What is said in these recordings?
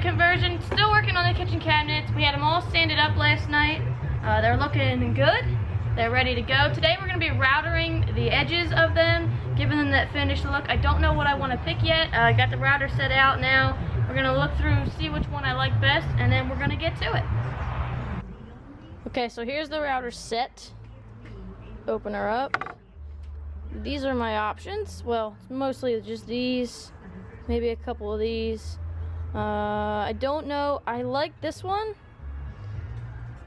conversion. Still working on the kitchen cabinets. We had them all sanded up last night. They're looking good. They're ready to go. Today we're going to be routering the edges of them, giving them that finished look. I don't know what I want to pick yet. I got the router set out now. We're going to look through, see which one I like best, and then we're going to get to it. Okay, so here's the router set. Open her up. These are my options. Well, it's mostly just these, maybe a couple of these. I don't know. I like this one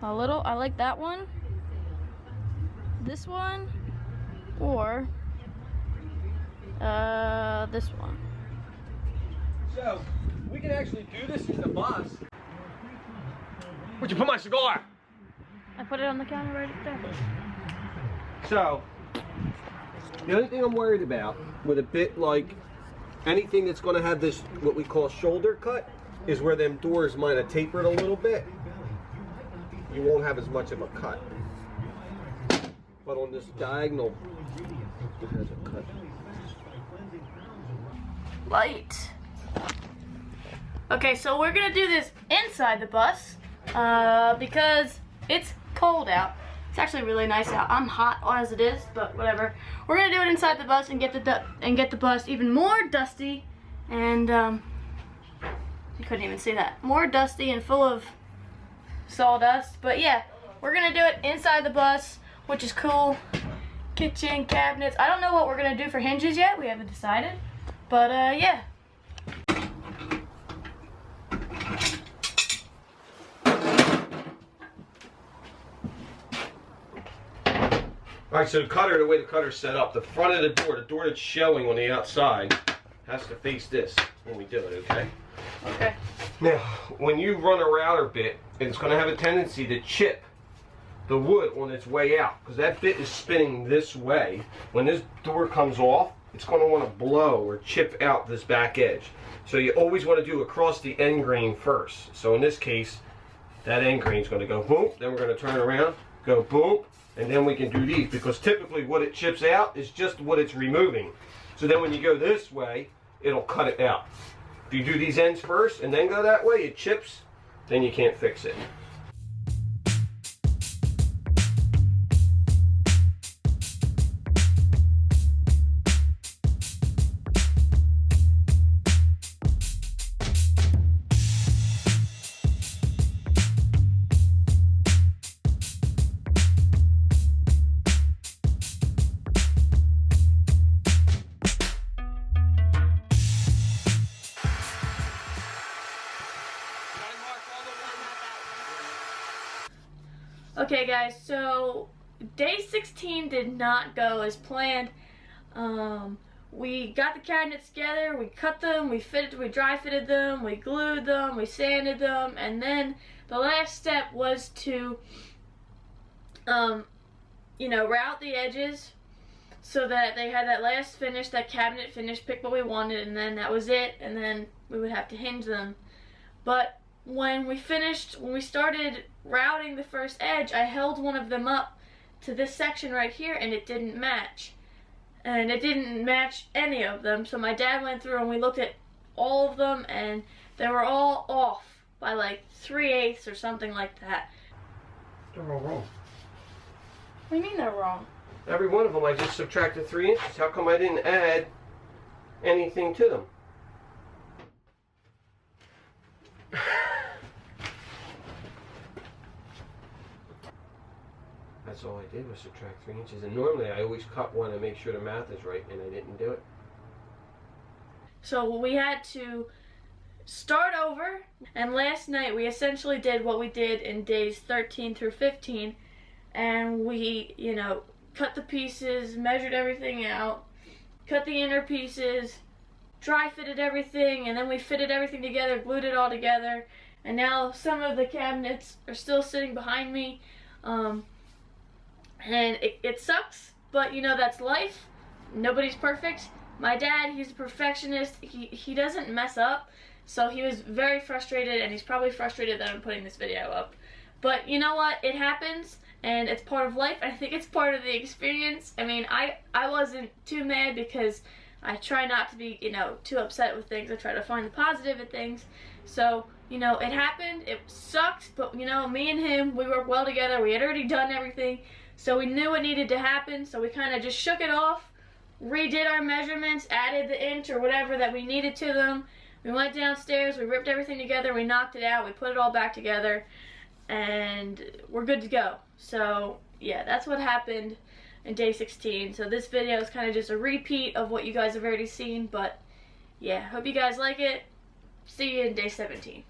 a little. I like that one, this one, or this one. So we can actually do this in the bus. Where'd you put my cigar? I put it on the counter right up there. So the only thing I'm worried about with a bit like anything that's going to have this what we call shoulder cut is where them doors might have tapered a little bit. You won't have as much of a cut. But on this diagonal, it has a cut. Light. Okay, so we're gonna do this inside the bus because it's cold out. It's actually really nice out. I'm hot as it is, but whatever. We're gonna do it inside the bus and get the bus even more dusty and you couldn't even see that. More dusty and full of sawdust. But yeah, we're gonna do it inside the bus, which is cool. Kitchen cabinets. I don't know what we're gonna do for hinges yet. We haven't decided. But yeah. Alright, so the way the cutter's set up, the front of the door that's showing on the outside, has to face this when we do it, okay? Okay. Now, when you run a router bit, it's going to have a tendency to chip the wood on its way out, because that bit is spinning this way. When this door comes off, it's going to want to blow or chip out this back edge. So you always want to do across the end grain first. So in this case, that end grain is going to go boom, then we're going to turn around, go boom, and then we can do these, because typically what it chips out is just what it's removing. So then when you go this way, it'll cut it out. If you do these ends first and then go that way, it chips, then you can't fix it. Okay guys, so day 16 did not go as planned. We got the cabinets together, we cut them, we dry fitted them, we glued them, we sanded them, and then the last step was to, you know, route the edges so that they had that last finish, that cabinet finish, pick what we wanted, and then that was it, and then we would have to hinge them. But when we started routing the first edge, I held one of them up to this section right here and it didn't match. And it didn't match any of them. So my dad went through and we looked at all of them and they were all off by like 3/8 or something like that. They're all wrong. What do you mean they're wrong? Every one of them I just subtracted 3 inches. How come I didn't add anything to them? That's all I did was subtract 3 inches, and normally I always cut one to make sure the math is right, and I didn't do it. So we had to start over, and last night we essentially did what we did in days 13 through 15, and we, you know, cut the pieces, measured everything out, cut the inner pieces, dry fitted everything, and then we fitted everything together, glued it all together, and now some of the cabinets are still sitting behind me. And it sucks, but you know, that's life. Nobody's perfect. My dad, he's a perfectionist. He doesn't mess up, so he was very frustrated, and he's probably frustrated that I'm putting this video up. But you know what? It happens, and it's part of life. I think it's part of the experience. I mean, I wasn't too mad because I try not to be, too upset with things. I try to find the positive in things. So, it happened. It sucked, but, me and him, we worked well together. We had already done everything, so we knew what needed to happen. So we kind of just shook it off, redid our measurements, added the inch or whatever that we needed to them. We went downstairs, we ripped everything together, we knocked it out, we put it all back together, and we're good to go. So, yeah, that's what happened in day 16. So this video is kind of just a repeat of what you guys have already seen, but yeah, hope you guys like it. See you in day 17.